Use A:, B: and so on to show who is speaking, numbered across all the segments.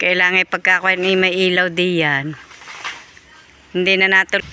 A: Kailangan ipagkakuan ni may ilaw diyan. Hindi na natul.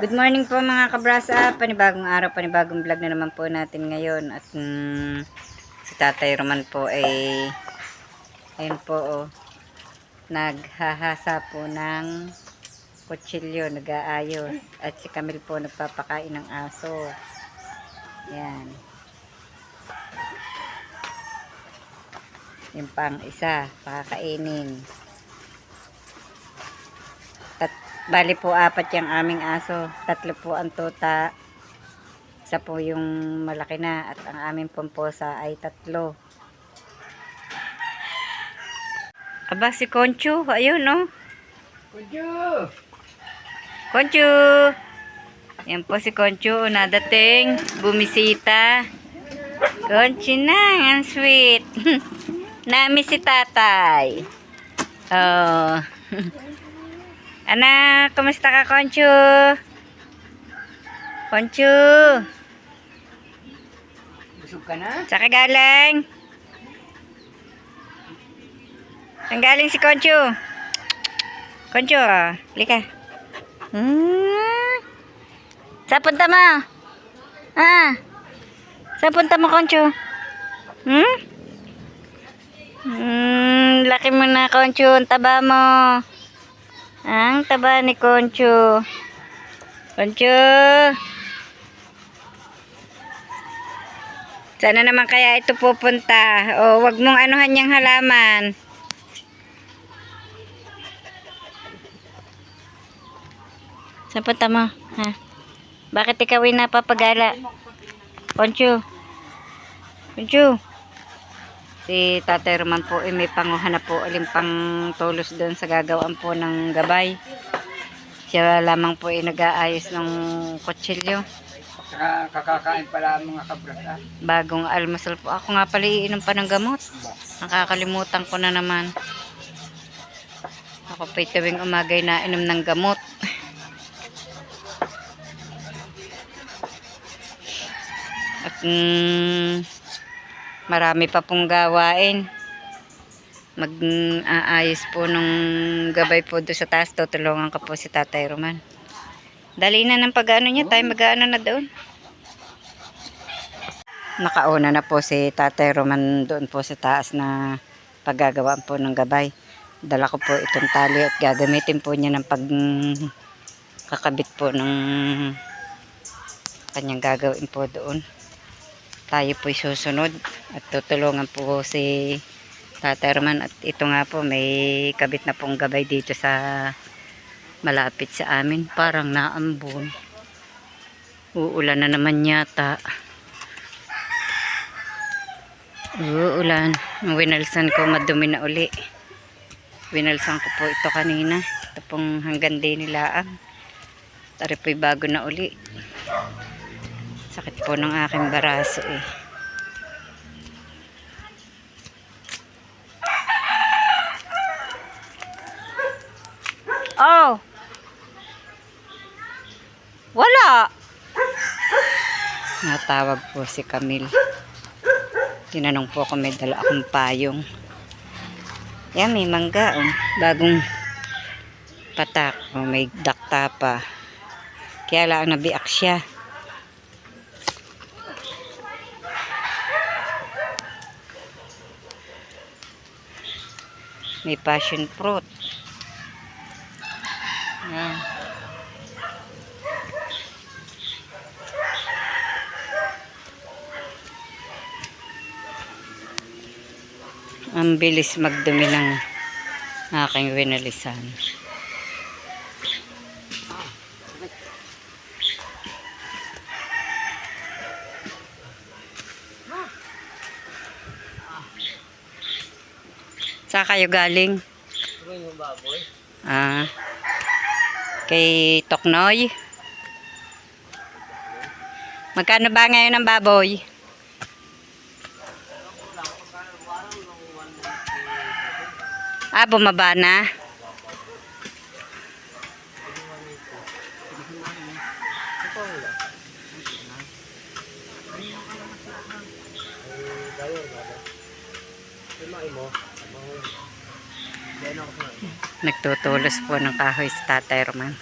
A: Good morning po mga kabrasa, panibagong araw, panibagong vlog na naman po natin ngayon. At si Tatay Roman po ay ayun po naghahasa po ng kutsilyo, nag-aayos. At si Camille po nagpapakain ng aso. Yan. Yung pang isa, pakakainin. Bali po 4 yung aming aso. 3 po ang tuta. Isa po yung malaki na. At ang aming pomposa ay 3. Aba si Conchu. Ayun no.
B: Conchu!
A: Conchu! Yan po si Conchu. Nadating. Bumisita. Conchu na. Ang sweet. Nami si tatay. Oh. Anak, kumusta ka, Conchu? Conchu?
B: Busog ka na?
A: Saan ka galing? Saan galing si Conchu? Conchu, halika. Saan punta mo? Saan punta mo, Conchu? Laki mo na, Conchu. Ang taba mo. Ang taba ni Conchu. Conchu. Sana naman kaya ito pupunta. O, wag mong anuhan yung halaman. Saan punta mo? Ha? Bakit ikaw ay napapagala? Conchu. Conchu. Si Tatay Roman po may panguhan na po aling pang tulos doon sa gagawan po ng gabay. Siya lamang po nag-aayos ng kutsilyo.
B: Saka kakakain pala mga kabrasa.
A: Bagong almusal po. Ako nga pala iinom pa ng gamot. Nakakalimutan ko na naman. Ako pa tuwing umagay na inom ng gamot. At marami pa pong gawain. Mag-aayos po nung gabay po doon sa taas. Tutulungan ko po si Tatay Roman. Dali na ng pag-ano niya. Tayo mag-ano na doon. Nakauna na po si Tatay Roman doon po sa taas na paggagawaan po ng gabay. Dala ko po itong tali at gagamitin po niya ng pagkakabit po ng kanyang gagawin po doon. Tayo po susunod at tutulungan po si Tatay Roman. At ito nga po may kabit na pong gabay dito sa malapit sa amin. Parang naambon. Uulan na naman yata. Uulan. Winalsan ko madumi na uli. Winalsan ko po ito kanina. Ito pong hanggang din nilaan. Tari po'y bago na uli. Sakit po ng aking baraso eh. Oh! Wala! Natawag po si Camille. Tinanong po kung may dala akong payong. Yan, may mangga oh. Bagong patak. Oh, may dakta pa. Kaya lang nabiak siya. May passion fruit. Yan. Ang bilis magdumi ng aking winalisan. Saan kayo galing?
B: Ito yung baboy.
A: Ah. Kay Toknoy. Magkano ba ngayon ang baboy? Bumaba na. Nagtutulos po ng kahoy sa Tatay Roman.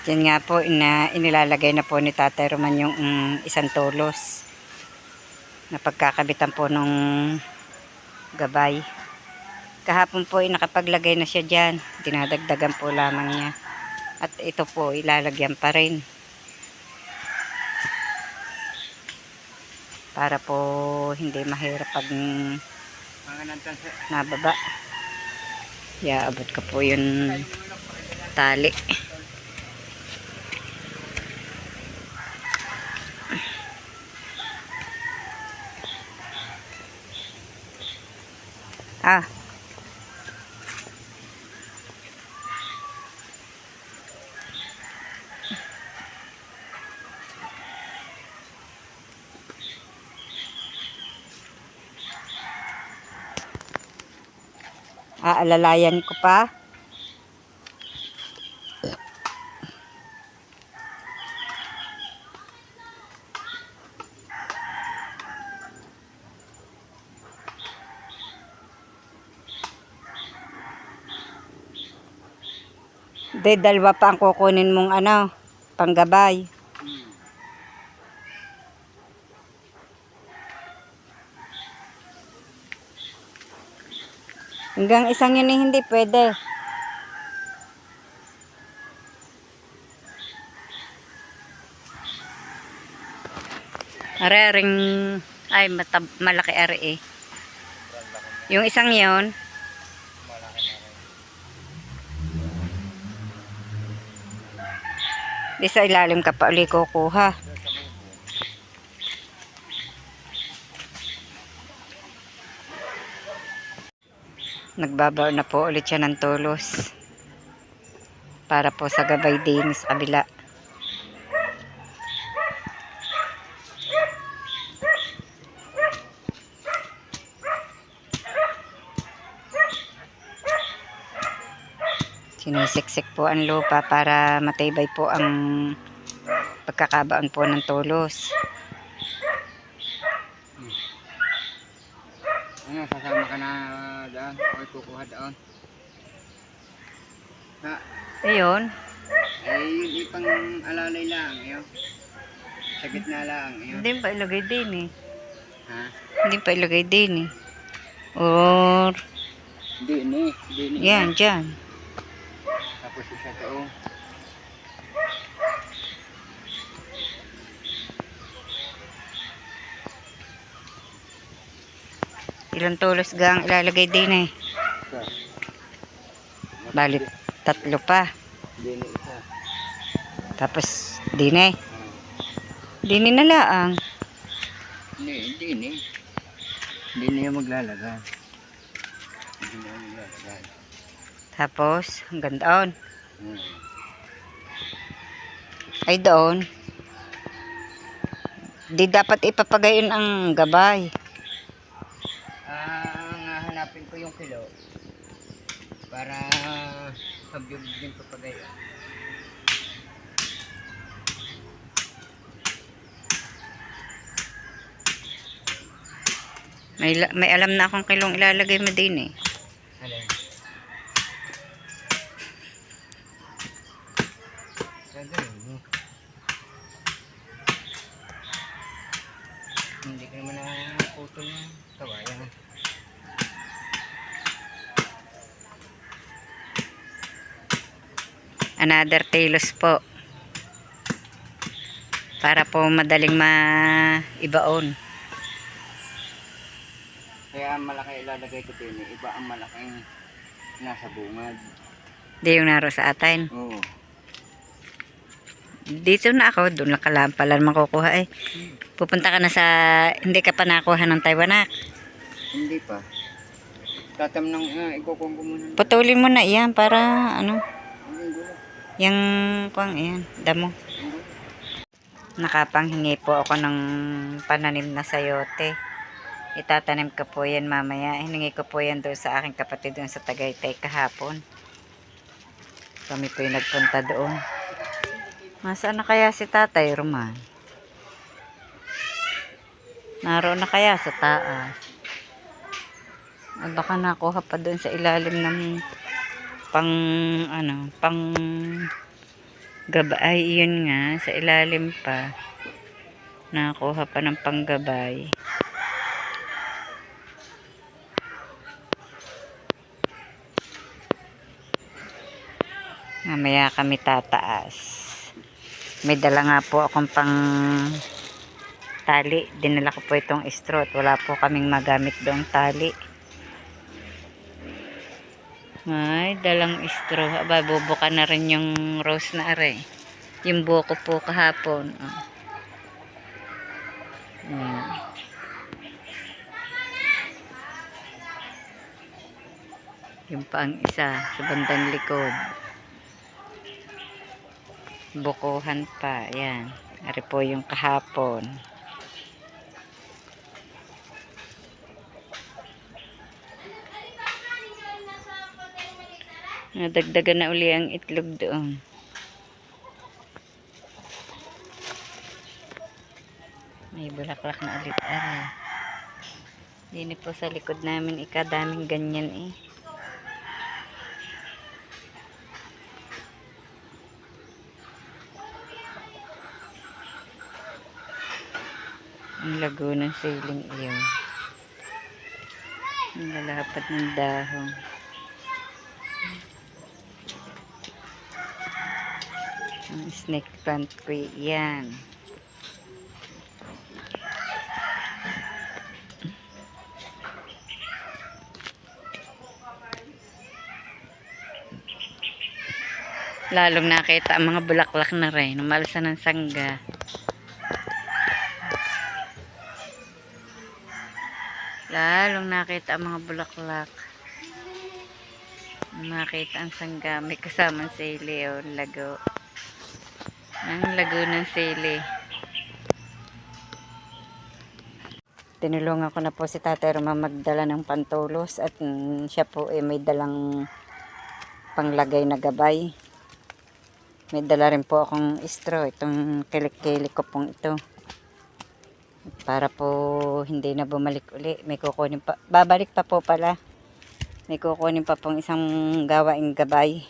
A: Yan nga po, inilalagay na po ni Tatay Roman yung isang tulos na pagkakabitan po nung gabay. Kahapon po nakapaglagay na siya dyan. Dinadagdagan po lamang niya. At ito po ilalagyan pa rin. Para po hindi mahirap pag nababa. Abot ka po yung tali. Aalalayan ko pa. Dalawa pa ang kukunin mong panggabay. Hanggang isang yun hindi pwede. Araring, malaki ari eh. Yung isang yun, di sa ilalim ka pa uli kukuha. Nagbabaw na po ulit siya ng tulos. Para po sa gabay din sa kabila. Sinisiksik po ang lupa para matibay po ang pagkakabaon po ng tulos.
B: Sasama ka na doon? O kukuha doon?
A: Ayun.
B: Yun ipang alalay lang. Yun. Sa gitna lang. Yun.
A: Hindi pa ilagay din eh.
B: Ha?
A: Hindi pa ilagay din eh. Or,
B: Hindi
A: yan, dyan.
B: Tapos isa doon.
A: Ilang tulos gang ilalagay din eh. Balit 3 pa.
B: Dini isa.
A: Tapos dine. Dine na laang.
B: Hindi niya maglalagay. Hindi niya maglalagay.
A: Tapos hanggang doon.
B: Hmm.
A: Ay doon. Di dapat ipapagayon ang gabay.
B: Hanapin ko yung kilo para habyog din papagayo.
A: May alam na akong kilong ilalagay mo din eh.
B: Alin? Hindi ko naman nakaputol yung kawayan.
A: Another telos po. Para po madaling maibaon.
B: Kaya malaki ilalagay ko din. Iba ang malaking nasa bungad.
A: Di yung naro sa atin.
B: Oo.
A: Dito na ako. Doon lang kalampalan makukuha eh. Pupunta ka na sa... Hindi ka pa nakuha ng Taiwanak.
B: Hindi pa. Tatam ng ikukong ko muna.
A: Putulin mo na iyan para ano,
B: Ang gulo.
A: yung kuwang iyan, damo. Nakapanghingi po ako ng pananim na sayote. Itatanim ko po yan mamaya. Hiningi ko po yan doon sa aking kapatid doon sa Tagaytay kahapon. Kami po yung nagpunta doon. Nasaan na kaya si Tatay Roman? Naroon na kaya sa taas? Baka nakuha pa doon sa ilalim ng pang gabay. Yun nga, sa ilalim pa. Nakuha pa ng panggabay. Mamaya kami tataas. May dala nga po akong pang tali. Dinala ko po itong straw. Wala po kaming magamit doong tali. Ay, dalang straw. Aba, bubuka na rin yung rose na are. Yung buko po kahapon. Oh. Ayan. Yung pa ang isa sa bandang likod. Bukuhan pa. Ayan. Ari po yung kahapon. Nadagdagan na uli ang itlog doon. May bulaklak na ulit. Ari. Dini po sa likod namin ikadaming ganyan eh. Ang lago ng siling iyon. Ang lalapad ng dahon. Ang snake plant ko yan. Lalong nakita ang mga bulaklak na rin. Umalsa ng sangga. Lalong nakita ang mga bulaklak. Nakita ang sangga. May kasamang sili o lago. Ang lago ng sili. Tinulungan ko na po si Tatay Roma magdala ng pantulos at siya po may dalang panglagay na gabay. May dala rin po akong straw. Itong kilik-kilik ko pong ito. Para po hindi na bumalik uli. May kukunin pa. Babalik pa po pala. May kukunin pa pong isang gawaing gabay.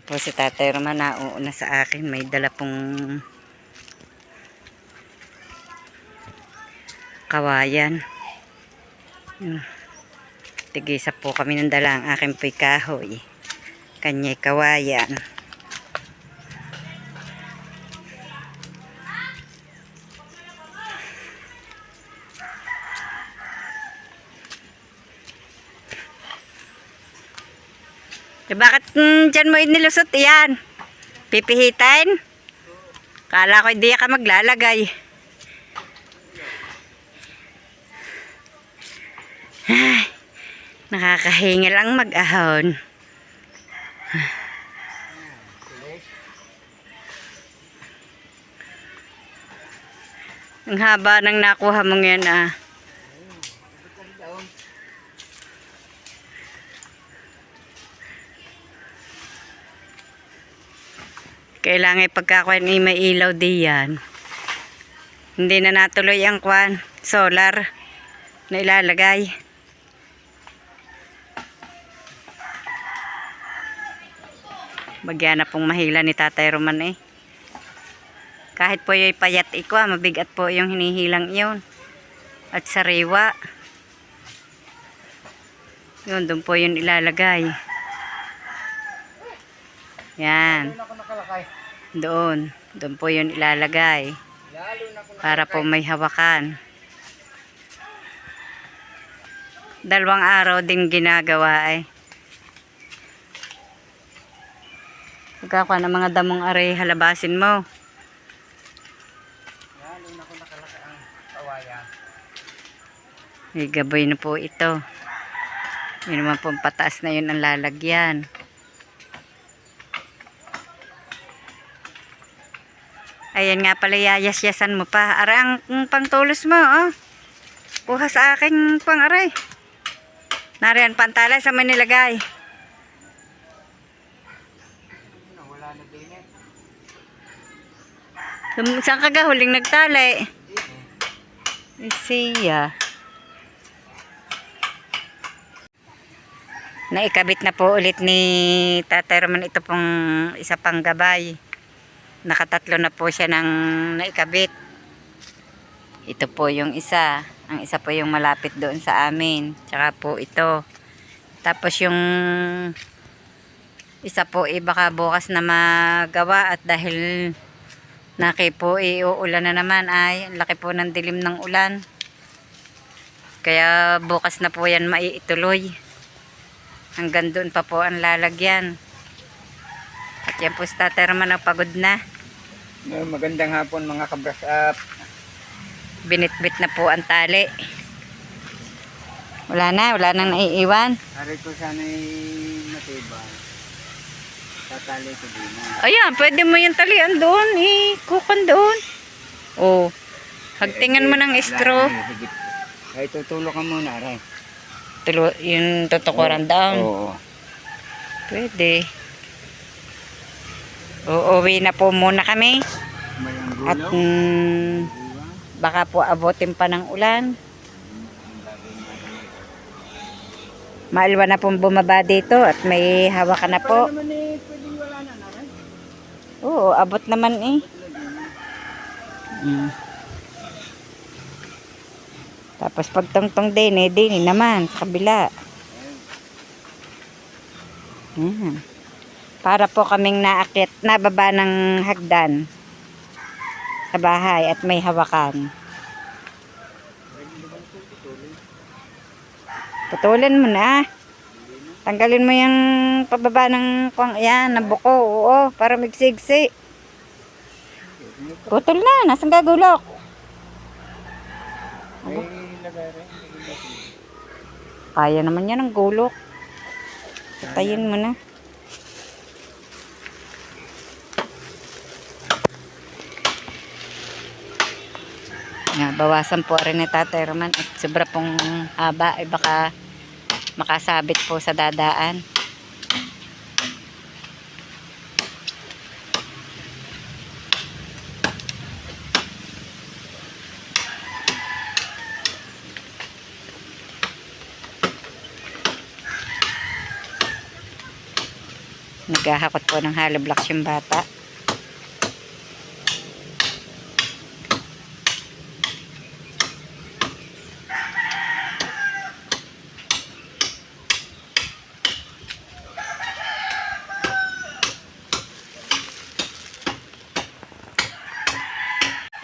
A: Po si Tatay Roma nauuna sa akin. May dala pong kawayan. Tigisa po kami ng dala. Ang aking po'y kahoy. Kanya'y kawayan. Bakit dyan mo inilusot yan? Pipihitin? Kala ko hindi ka maglalagay. Ay, nakakahingal ang mag-ahon. Ang haba ng nakuha mong yan ah. Kailangan pagkakuan ay may ilaw diyan. Hindi na natuloy ang kwan, solar na ilalagay. Bagyan na pong mahila ni Tatay Roman eh. Kahit po yung payat ikwa, mabigat po yung hinihilang iyon. At sariwa. Yun, doon po yun ilalagay. Yan. Doon po yun ilalagay. Para po may hawakan. 2 araw din ginagawa eh. Pagkakuha ng mga damong aray, halabasin mo.
B: Lalo na kung nakalaka ang kawayan.
A: May gabay na po ito. May naman po pataas na yun ang lalagyan. Ayan nga pala, yayas-yasan mo pa. Aray, ang pangtulos mo, oh. Kuha sa aking pang-aray. Nariyan, pantala sa may nilagay.
B: Wala na din eh.
A: Saan ka ga? Huling nagtali. Siya. Naikabit na po ulit ni Tatay Roman ito pong isa pang gabay. Nakatatlo na po siya ng naikabit. Ito po yung isa. Ang isa po yung malapit doon sa amin. Tsaka po ito. Tapos yung isa po baka bukas na magawa at dahil naki po uulan na naman ay laki po ng dilim ng ulan. Kaya bukas na po yan maiituloy. Hanggang doon pa po ang lalagyan. At yan po si Tatay Roman pagod na.
B: Magandang hapon mga kabras up.
A: Binitbit na po ang tali. Wala nang naiiwan.
B: Ari ko sana'y matibay. Tatali ko din.
A: Ayan, pwede mo yung talian doon. Kukan doon. Oh. Hagtingan mo ng straw.
B: Ay, tutulog ka muna, Aray.
A: Yung tutukuran down.
B: Oo.
A: Pwede. Uuwi na po muna kami.
B: May ang
A: At
B: gulaw.
A: baka po abutin pa ng ulan. Maalwa na pong bumaba dito at may hawakan na po.
B: Naman eh, pwedeng wala na, Aray.
A: Oo, abot naman eh. Tapos pagtungtong din naman sa kabila. Para po kaming naakyat, nababa ng hagdan sa bahay at may hawakan. Putulin mo na. Tanggalin mo yung pababa ng yan, ng buko. Oo, para magsigsi. Putol na, nasaan gagulok?
B: Ay, lagay rin.
A: Kaya naman yan ang gulok. Patayin mo na. Bawasan po rin ni Tatay Roman at sobra pong haba ay baka makasabit po sa dadaan. Naghahakot po ng hollow blocks yung bata.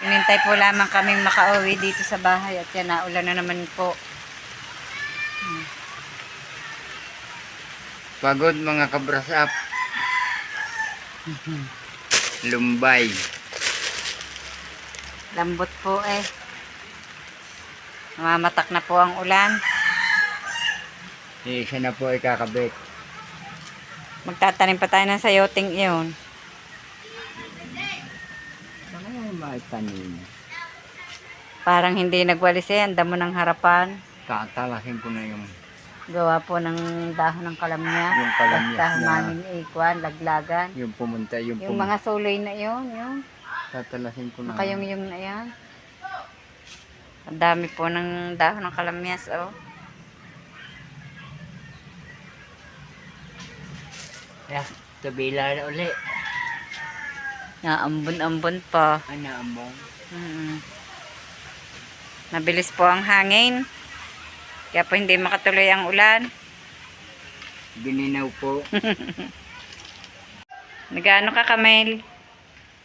A: Inintay po lamang kaming makauwi dito sa bahay at yan, naulan na naman po.
B: Pagod mga kabras up. Lumbay.
A: Lambot po eh. Namamatak na po ang ulan.
B: Isa na po ay kakabit.
A: Magtatanim pa tayo ng sayoting iyon.
B: Ano may tanim?
A: Parang hindi nagwalis eh. Ang damo ng harapan.
B: Tatalasin ko na yung
A: Gawa po ng dahon ng kalamya.
B: Yung kalamyas
A: Basta
B: na-
A: namin ikwan, laglagan.
B: yung pumunta, yung
A: Mga suloy na yun. Yung
B: tatalasin ko na.
A: nakayong na yan. Ang dami po ng dahon ng kalamyas. Oh.
B: Yeah, tabila na uli.
A: Naambon-ambon pa.
B: Ano ambong?
A: Mabilis po ang hangin. Kaya po hindi makatuloy ang ulan.
B: Gininaw po.
A: Nagano ka, Kamel?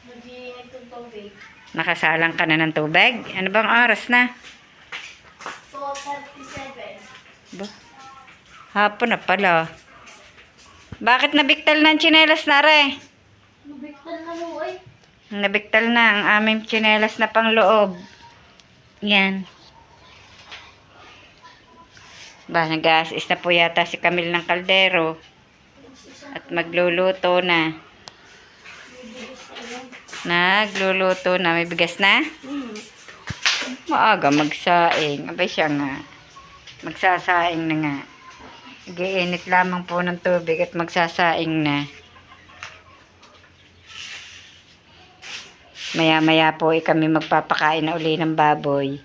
C: Nag-iinit ng tubig.
A: Nakasalang ka na ng tubig? Ano bang oras na?
C: 4:37.
A: Ba? Hapon na pala. Bakit nabiktal na ang tsinelas na re?
C: Nabiktan na mo ay.
A: Nabiktal na ang aming tsinelas na pangloob. Yan. Ba, nag-aasis na po yata si Camille ng kaldero. At magluluto na. Nagluluto na. May bigas na? Maaga magsaing. Abay siya nga. Magsasaing na nga. Igiinit lamang po ng tubig at magsasaing na. Maya-maya po kami magpapakain na uli ng baboy.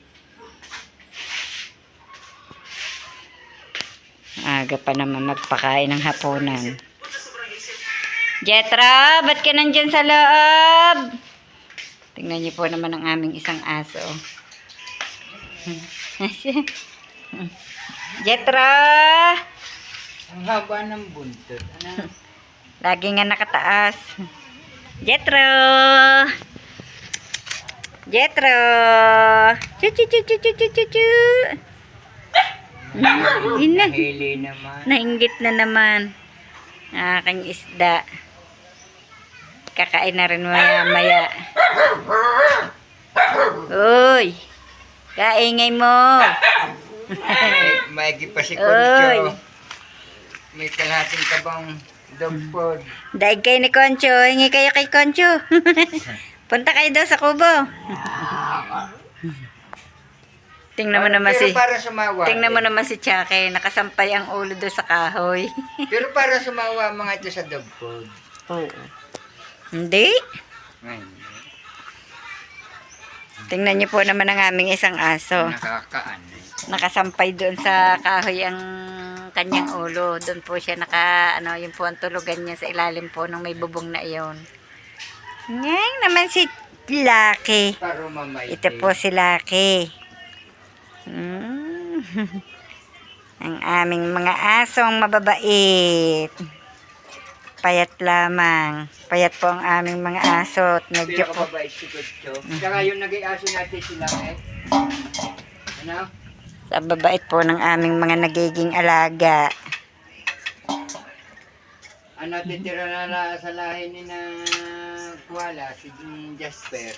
A: Aga pa naman magpakain ng hapunan. Jetra, ba't ka nandyan sa loob? Tingnan niyo po naman ang aming isang aso. Jetra!
B: Ang haba ng buntot. Ano?
A: Lagi nga nakataas. Jetro! Jetro! Chu chu chu chu chu chu chu chu! Yun na.
B: Hili naman.
A: Nainggit na naman. Aking isda. Kakain na rin maya. Uy! Kaingay mo!
B: Maigi pa si
A: Oy.
B: Concho. May kalahating kabang dog food.
A: Daig kayo ni Concho. Hingi kayo kay Concho. Punta kayo daw sa kubo. Tingnan mo naman
B: Pero
A: si...
B: para sumawa.
A: Tingnan mo naman si Chake. Nakasampay ang ulo doon sa kahoy.
B: Pero para sumawa mga ito sa dog food.
A: Oo. Hindi.
B: Ay,
A: Tingnan niyo po naman ang aming isang aso.
B: nakakaan.
A: Nakasampay doon sa kahoy ang kanyang ulo. Doon po siya yun po ang tulugan niya sa ilalim po ng may bubong na iyon. Ngayon naman si Lucky.
B: Para mamay.
A: Ito po si Lucky. Ang aming mga asong mababait. Payat lamang. Payat po ang aming mga aso. At medyo po.
B: Pinakababait si Concho. Saka yung nag-iaso natin sila Ano?
A: Sa babait po ng aming mga nagiging alaga.
B: Ano titira na sa lahi ni na Kuala, si Jasper.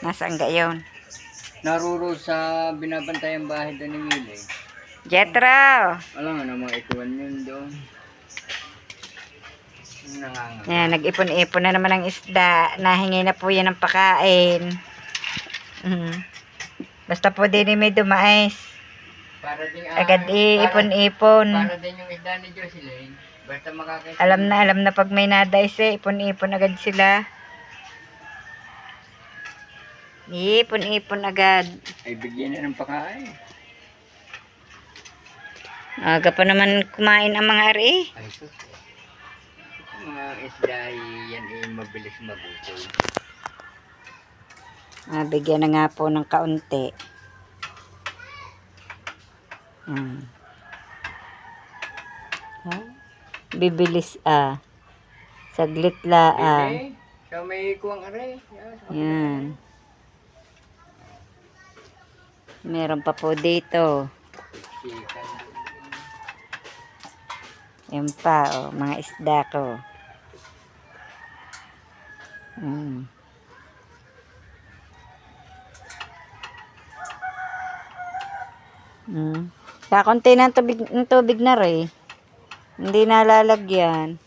A: Nasaan gayon?
B: Naruro sa binabantayang bahay doon ni Mili.
A: Jetro!
B: Alam nga namang ikuan yun doon. Nanganganga.
A: Ayan, nag-ipon-ipon na naman ang isda. Nahingi na po yan ng pakain. Basta po din may dumais.
B: Para din,
A: Agad iipon-ipon.
B: Para din yung isda ni Jocelyn. Basta makakita.
A: Alam na pag may nadais ipon-ipon agad sila. Ipon-ipon agad.
B: Ay bigyan na ng pakain.
A: Aga pa naman kumain ang mga ari.
B: Ay sus. Mga isda yan mabilis magutom.
A: Bigyan na nga po ng kaunti. Bibilis saglit
B: Bebe, so may kuwang aray.
A: Yan. Meron pa po dito.
B: Sikan.
A: Yan pa, mga isda ko. Kakunti na ng tubig na rin. Hindi nalalagyan.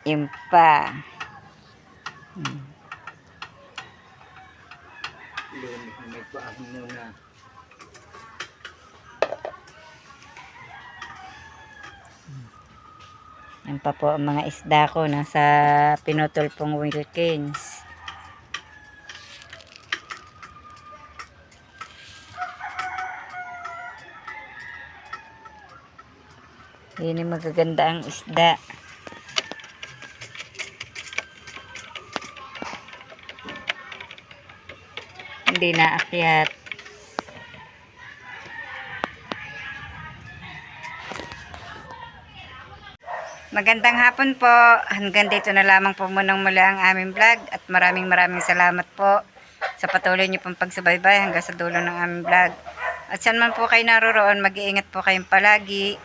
A: Yan pa.
B: Lunik na may paahon muna.
A: Yan pa po ang mga isda ko nasa pinutol pong Wilkins. Yan yung magaganda ang isda. Hindi naakyat. Magandang hapon po. Hanggang dito na lamang po munang mula ang aming vlog. At maraming salamat po sa patuloy niyo pong pagsubaybay hanggang sa dulo ng aming vlog. At saan man po kayo naroroon, mag-iingat po kayong palagi.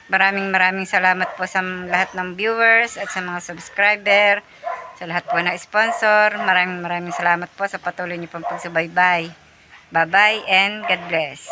A: Maraming salamat po sa lahat ng viewers at sa mga subscriber. Sa lahat po na sponsor, maraming salamat po sa patuloy niyo pong pagsubaybay. Bye-bye and God bless.